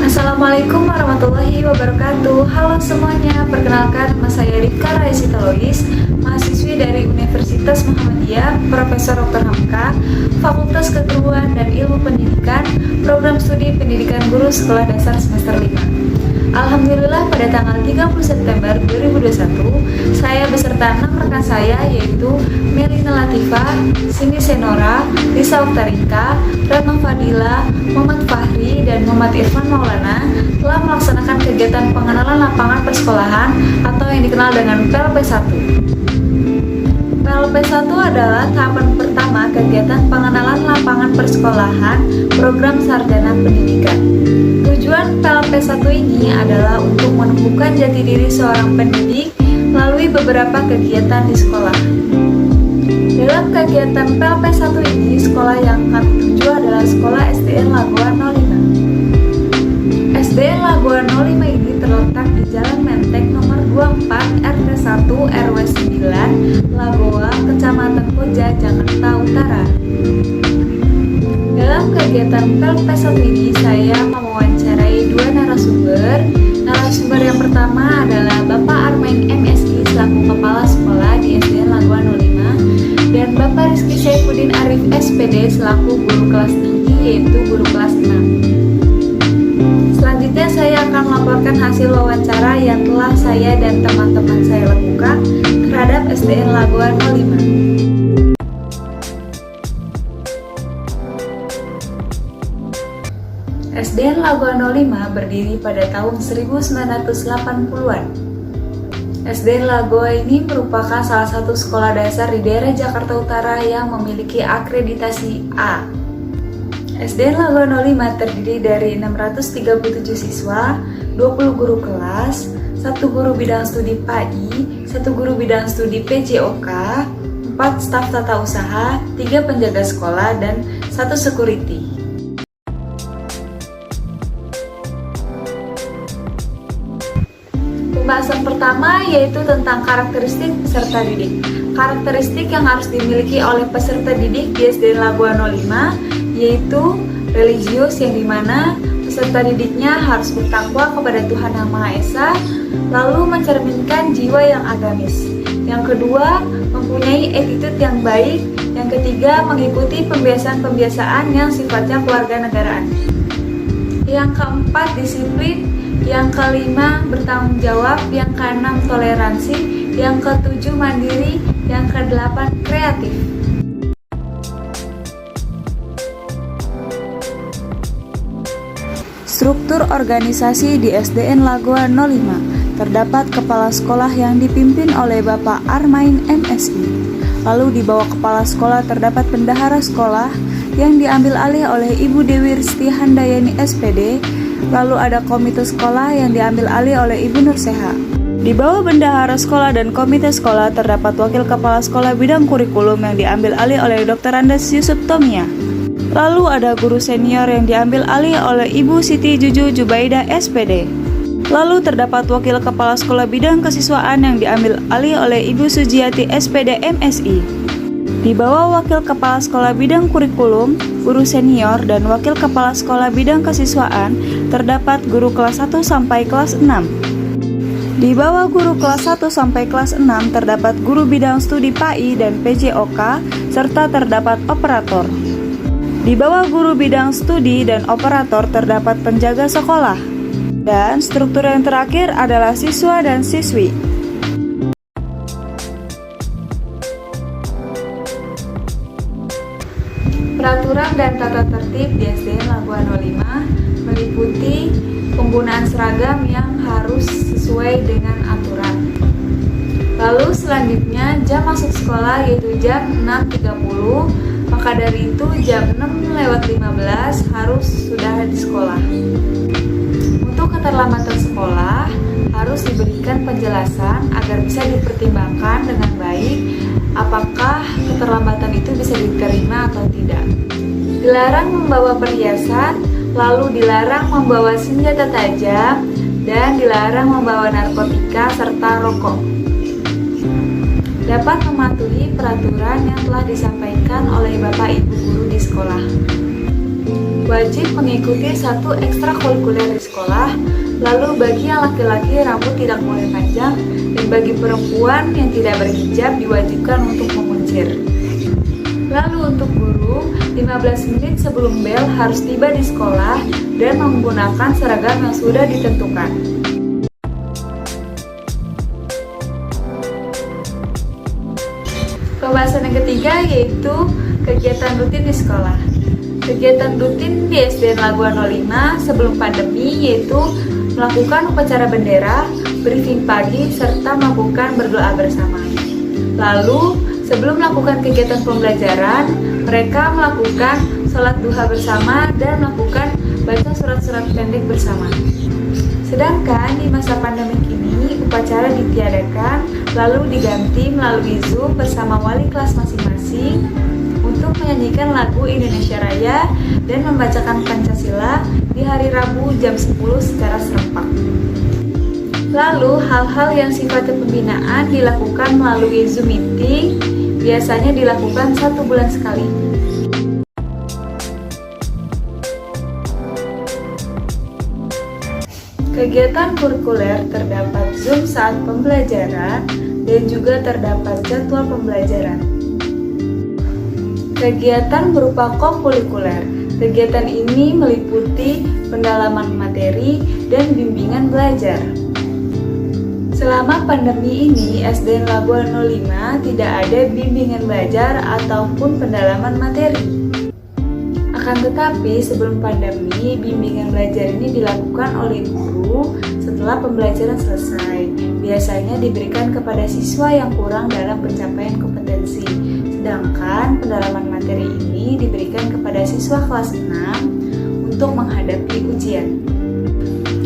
Assalamualaikum warahmatullahi wabarakatuh. Halo semuanya, perkenalkan nama saya Rika Raisita Lois, mahasiswi dari Universitas Muhammadiyah, Profesor Dr. Hamka, Fakultas Keguruan dan Ilmu Pendidikan, Program Studi Pendidikan Guru Sekolah Dasar semester 5. Alhamdulillah pada tanggal 30 September 2021, saya beserta 6 rekan saya yaitu Melina Latifah, Cindy Senora, Lisa Oktarika, Retno Fadila, Muhammad Fahri, dan Muhammad Irfan Maulana telah melaksanakan kegiatan pengenalan lapangan persekolahan atau yang dikenal dengan PLP1. PLP1 adalah tahapan pertama kegiatan pengenalan lapangan persekolahan program sarjana pendidikan. Tujuan PLP1 ini adalah untuk menumbuhkan jati diri seorang pendidik melalui beberapa kegiatan di sekolah. Dalam kegiatan PLP1 ini, sekolah yang kami tuju adalah Sekolah SDN Lagoa 05. SDN Lagoa 05 ini terletak di Jalan Menteng nomor 24 RT 1 RW 9 Lagoa, Kecamatan Koja, Jakarta Utara. Dalam kegiatan PLP1 ini, saya mewawancarai dua narasumber. Narasumber yang pertama adalah Bapak Armain MSI selaku Kepala Sekolah di SDN Lagoa 05 dan Bapak Rizky Saifuddin Arif SPD selaku Guru Kelas Tinggi yaitu Guru Kelas 6. Selanjutnya saya akan melaporkan hasil wawancara yang telah saya dan teman-teman saya lakukan terhadap SDN Lagoa 05. SDN Lagoa 05 berdiri pada tahun 1980-an. SDN Lagoa ini merupakan salah satu sekolah dasar di daerah Jakarta Utara yang memiliki akreditasi A. SDN Lagoa 05 terdiri dari 637 siswa, 20 guru kelas, 1 guru bidang studi PAI, 1 guru bidang studi PJOK, 4 staf tata usaha, 3 penjaga sekolah, dan 1 security. Pembahasan pertama yaitu tentang karakteristik peserta didik. Karakteristik yang harus dimiliki oleh peserta didik di SDN Lagoa 05 yaitu religius, yang dimana peserta didiknya harus bertakwa kepada Tuhan Yang Maha Esa, lalu mencerminkan jiwa yang agamis. Yang kedua, mempunyai attitude yang baik. Yang ketiga, mengikuti pembiasaan-pembiasaan yang sifatnya kewarganegaraan. Yang keempat, disiplin. Yang kelima, bertanggung jawab. Yang keenam, toleransi. Yang ketujuh, mandiri. Yang kedelapan, kreatif. Struktur organisasi di SDN Lagoa 05. Terdapat kepala sekolah yang dipimpin oleh Bapak Armain MSI. Lalu di bawah kepala sekolah terdapat bendahara sekolah yang diambil alih oleh Ibu Dewi Risti Handayani SPD. Lalu ada komite sekolah yang diambil alih oleh Ibu Nurseha. Di bawah bendahara sekolah dan komite sekolah terdapat wakil kepala sekolah bidang kurikulum yang diambil alih oleh Dr. Andes Yusuf Tomia. Lalu ada guru senior yang diambil alih oleh Ibu Siti Juju Jubaida SPD. Lalu terdapat wakil kepala sekolah bidang kesiswaan yang diambil alih oleh Ibu Sujiati SPD MSI. Di bawah wakil kepala sekolah bidang kurikulum, guru senior, dan wakil kepala sekolah bidang kesiswaan terdapat guru kelas 1 sampai kelas 6. Di bawah guru kelas 1 sampai kelas 6 terdapat guru bidang studi PAI dan PJOK serta terdapat operator. Di bawah guru bidang studi dan operator terdapat penjaga sekolah. Dan struktur yang terakhir adalah siswa dan siswi. Peraturan dan tata tertib di SDN Lagoa 05 meliputi penggunaan seragam yang harus sesuai dengan aturan. Lalu selanjutnya jam masuk sekolah yaitu jam 6.30. Maka dari itu jam 6:15 harus sudah di sekolah. Untuk keterlambatan sekolah harus diberikan penjelasan agar bisa dipertimbangkan dengan baik apakah keterlambatan itu bisa diterima atau tidak. Dilarang membawa perhiasan, lalu dilarang membawa senjata tajam, dan dilarang membawa narkotika serta rokok. Dapat mematuhi peraturan yang telah disampaikan oleh Bapak Ibu guru di sekolah. Wajib mengikuti 1 ekstrakurikuler di sekolah. Lalu bagi yang laki-laki rambut tidak boleh panjang, dan bagi perempuan yang tidak berhijab diwajibkan untuk menguncir. Lalu untuk guru, 15 menit sebelum bel harus tiba di sekolah dan menggunakan seragam yang sudah ditentukan. Pembahasan yang ketiga yaitu kegiatan rutin di sekolah. Kegiatan rutin di SDN Lagoa 05 sebelum pandemi yaitu melakukan upacara bendera, briefing pagi, serta melakukan berdoa bersama. Lalu, sebelum melakukan kegiatan pembelajaran, mereka melakukan sholat duha bersama dan melakukan baca surat-surat pendek bersama. Sedangkan di masa pandemik ini, upacara ditiadakan, lalu diganti melalui Zoom bersama wali kelas masing-masing untuk menyanyikan lagu Indonesia Raya dan membacakan Pancasila di hari Rabu jam 10 secara serempak. Lalu, hal-hal yang sifatnya pembinaan dilakukan melalui Zoom meeting, biasanya dilakukan 1 bulan sekali. Kegiatan kurikuler terdapat Zoom saat pembelajaran dan juga terdapat jadwal pembelajaran. Kegiatan berupa kokurikuler. Kegiatan ini meliputi pendalaman materi dan bimbingan belajar. Selama pandemi ini, SDN Lagoa 05 tidak ada bimbingan belajar ataupun pendalaman materi. Akan tetapi, sebelum pandemi, bimbingan belajar ini dilakukan oleh guru setelah pembelajaran selesai. Biasanya diberikan kepada siswa yang kurang dalam pencapaian kompetensi. Sedangkan pendalaman materi ini diberikan kepada siswa kelas 6 untuk menghadapi ujian.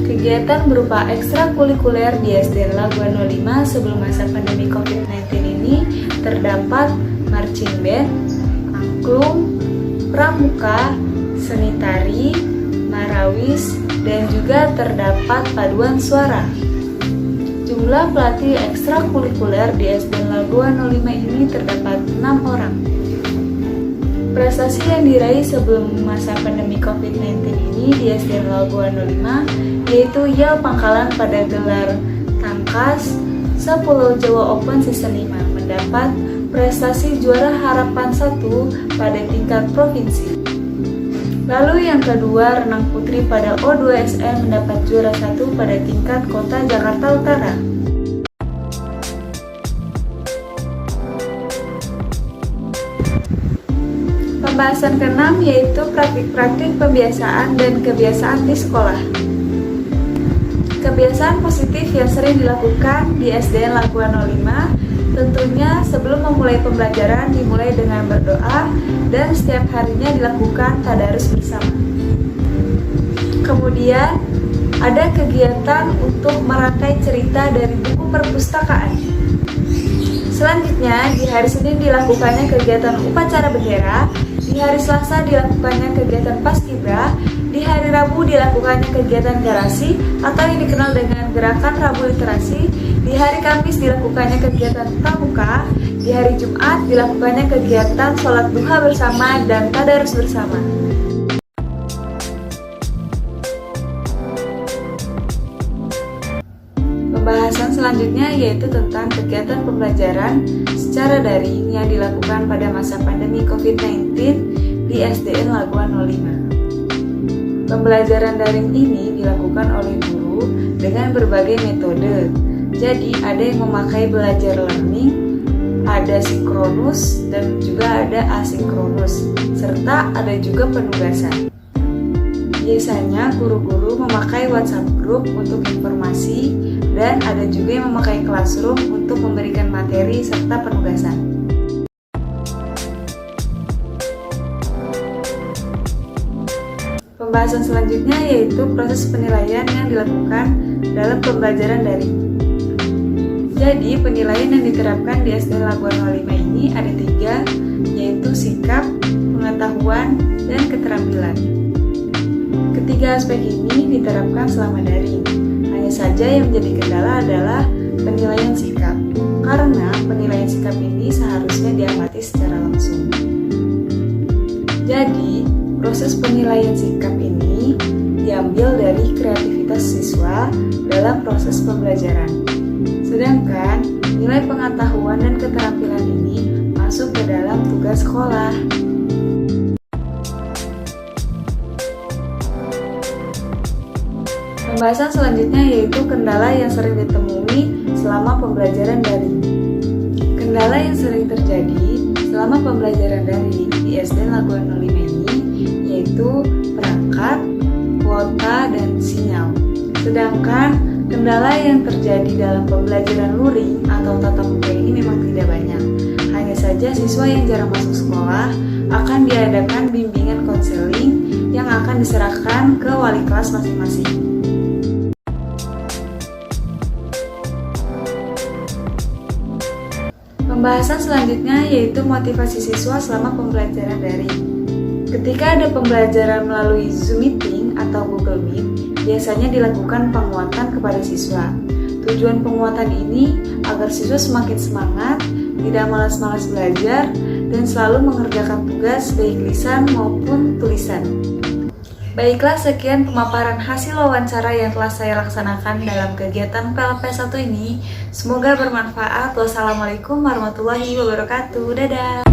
Kegiatan berupa ekstrakurikuler di SDN Lagoa 05 sebelum masa pandemi COVID-19 ini terdapat marching band, angklung, pramuka, seni tari, marawis, dan juga terdapat paduan suara. Jumlah pelatih ekstrakurikuler di SDN Lagoa 05 ini terdapat 6 orang. Prestasi yang diraih sebelum masa pandemi COVID-19 ini di SDN Lagoa 05 yaitu Yel Pangkalan pada gelar Tangkas Sepulau Jawa Open Season 5 mendapat prestasi juara harapan 1 pada tingkat provinsi. Lalu yang kedua, renang putri pada O2SM mendapat juara 1 pada tingkat kota Jakarta Utara. Pembahasan ke-6 yaitu praktik-praktik pembiasaan dan kebiasaan di sekolah. Kebiasaan positif yang sering dilakukan di SDN Lagoa 05 tentunya sebelum memulai pembelajaran dimulai dengan berdoa dan setiap harinya dilakukan tadarus bersama. Kemudian ada kegiatan untuk merangkai cerita dari buku perpustakaan. Selanjutnya di hari Senin dilakukannya kegiatan upacara bendera, di hari Selasa dilakukannya kegiatan paskibra, di hari Rabu dilakukannya kegiatan garasi atau yang dikenal dengan gerakan Rabu Literasi, di hari Kamis dilakukannya kegiatan pramuka, di hari Jumat dilakukannya kegiatan sholat duha bersama dan tadarus bersama. Pembahasan selanjutnya yaitu tentang kegiatan pembelajaran secara daring yang dilakukan pada masa pandemi COVID-19 di SDN Lagoa 05. Pembelajaran daring ini dilakukan oleh guru dengan berbagai metode. Jadi ada yang memakai belajar learning, ada sinkronus dan juga ada asinkronus, serta ada juga penugasan. Biasanya guru-guru memakai WhatsApp group untuk informasi dan ada juga yang memakai Classroom untuk memberikan materi serta penugasan. Pembahasan selanjutnya yaitu proses penilaian yang dilakukan dalam pembelajaran daring. Jadi, penilaian yang diterapkan di SDN Lagoa 05 ini ada 3, yaitu sikap, pengetahuan, dan keterampilan. Ketiga aspek ini diterapkan selama daring. Hanya Hanya saja yang menjadi kendala adalah penilaian sikap, karena penilaian sikap ini seharusnya diamati secara langsung. Jadi, proses penilaian sikap ini diambil dari kreativitas siswa dalam proses pembelajaran. Sedangkan nilai pengetahuan dan keterampilan ini masuk ke dalam tugas sekolah. Pembahasan selanjutnya yaitu kendala yang sering ditemui selama pembelajaran daring. Kendala yang sering terjadi selama pembelajaran daring di SDN Lagoan 05 ini yaitu perangkat, kuota, dan sinyal. Sedangkan kendala yang terjadi dalam pembelajaran luring atau tatap muka ini memang tidak banyak. Hanya saja siswa yang jarang masuk sekolah akan diadakan bimbingan konseling yang akan diserahkan ke wali kelas masing-masing. Pembahasan selanjutnya yaitu motivasi siswa selama pembelajaran daring. Ketika ada pembelajaran melalui Zoom Meeting atau Google Meet, biasanya dilakukan penguatan kepada siswa. Tujuan penguatan ini agar siswa semakin semangat, tidak malas-malas belajar, dan selalu mengerjakan tugas baik lisan maupun tulisan. Baiklah, sekian pemaparan hasil wawancara yang telah saya laksanakan dalam kegiatan PLP1 ini. Semoga bermanfaat. Wassalamualaikum warahmatullahi wabarakatuh. Dadah.